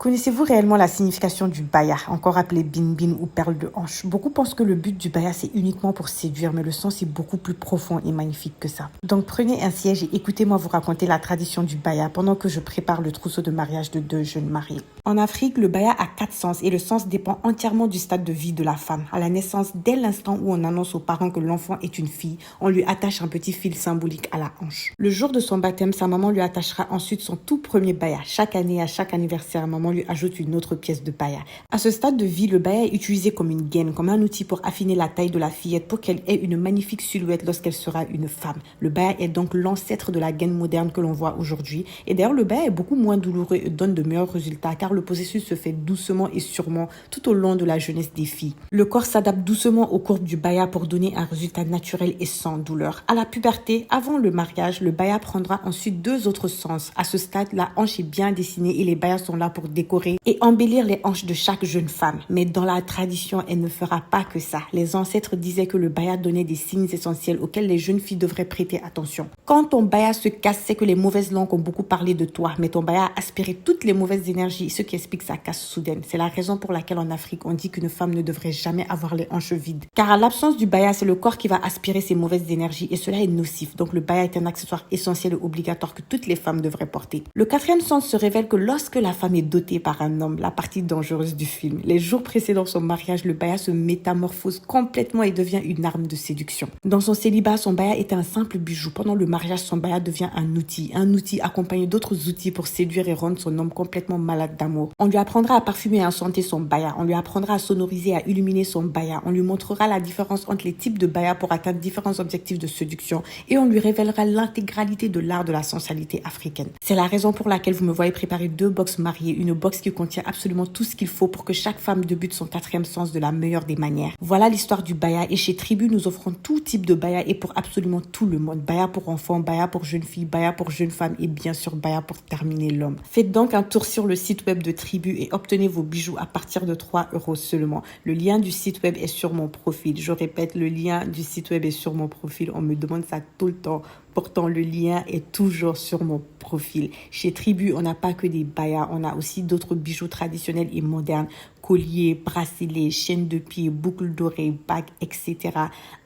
Connaissez-vous réellement la signification du baya, encore appelé bin-bin ou perle de hanche? Beaucoup pensent que le but du baya c'est uniquement pour séduire, mais le sens est beaucoup plus profond et magnifique que ça. Donc prenez un siège et écoutez-moi vous raconter la tradition du baya pendant que je prépare le trousseau de mariage de deux jeunes mariés. En Afrique, le baya a 4 sens et le sens dépend entièrement du stade de vie de la femme. À la naissance, dès l'instant où on annonce aux parents que l'enfant est une fille, on lui attache un petit fil symbolique à la hanche. Le jour de son baptême, sa maman lui attachera ensuite son tout premier baya. Chaque année, à chaque anniversaire, maman lui ajoute une autre pièce de baya. À ce stade de vie, le baya est utilisé comme une gaine, comme un outil pour affiner la taille de la fillette pour qu'elle ait une magnifique silhouette lorsqu'elle sera une femme. Le baya est donc l'ancêtre de la gaine moderne que l'on voit aujourd'hui. Et d'ailleurs, le baya est beaucoup moins douloureux et donne de meilleurs résultats car le processus se fait doucement et sûrement tout au long de la jeunesse des filles. Le corps s'adapte doucement aux courbes du baya pour donner un résultat naturel et sans douleur. À la puberté, avant le mariage, le baya prendra ensuite 2 autres sens. À ce stade, la hanche est bien dessinée et les bayas sont là pour décorer et embellir les hanches de chaque jeune femme. Mais dans la tradition, elle ne fera pas que ça. Les ancêtres disaient que le baya donnait des signes essentiels auxquels les jeunes filles devraient prêter attention. Quand ton baya se casse, c'est que les mauvaises langues ont beaucoup parlé de toi, mais ton baya a aspiré toutes les mauvaises énergies, ce qui explique sa casse soudaine. C'est la raison pour laquelle en Afrique, on dit qu'une femme ne devrait jamais avoir les hanches vides. Car à l'absence du baya, c'est le corps qui va aspirer ces mauvaises énergies et cela est nocif. Donc le baya est un accessoire essentiel et obligatoire que toutes les femmes devraient porter. Le 4e sens se révèle que lorsque la femme est dotée par un homme, la partie dangereuse du film, les jours précédant son mariage, le baya se métamorphose complètement et devient une arme de séduction. Dans son célibat, son baya était un simple bijou. Pendant le mariage, son baya devient un outil accompagné d'autres outils pour séduire et rendre son homme complètement malade d'amour. On lui apprendra à parfumer et à enchanter son baya, on lui apprendra à sonoriser et à illuminer son baya, on lui montrera la différence entre les types de baya pour atteindre différents objectifs de séduction et on lui révélera l'intégralité de l'art de la sensualité africaine. C'est la raison pour laquelle vous me voyez préparer 2 box mariées, une box qui contient absolument tout ce qu'il faut pour que chaque femme débute son 4e sens de la meilleure des manières. Voilà l'histoire du baya et chez Tribu, nous offrons tout type de baya et pour absolument tout le monde. Baya pour enfants, baya pour jeunes filles, baya pour jeunes femmes et bien sûr baya pour terminer l'homme. Faites donc un tour sur le site web de Tribu et obtenez vos bijoux à partir de 3 € seulement. Le lien du site web est sur mon profil. Je répète, le lien du site web est sur mon profil. On me demande ça tout le temps. Pourtant, le lien est toujours sur mon profil. Chez Tribu, on n'a pas que des bayas, on a aussi d'autres bijoux traditionnels et modernes, colliers, bracelets, chaînes de pieds, boucles d'oreilles, bagues, etc.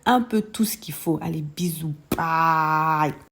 Un peu tout ce qu'il faut. Allez, bisous, bye!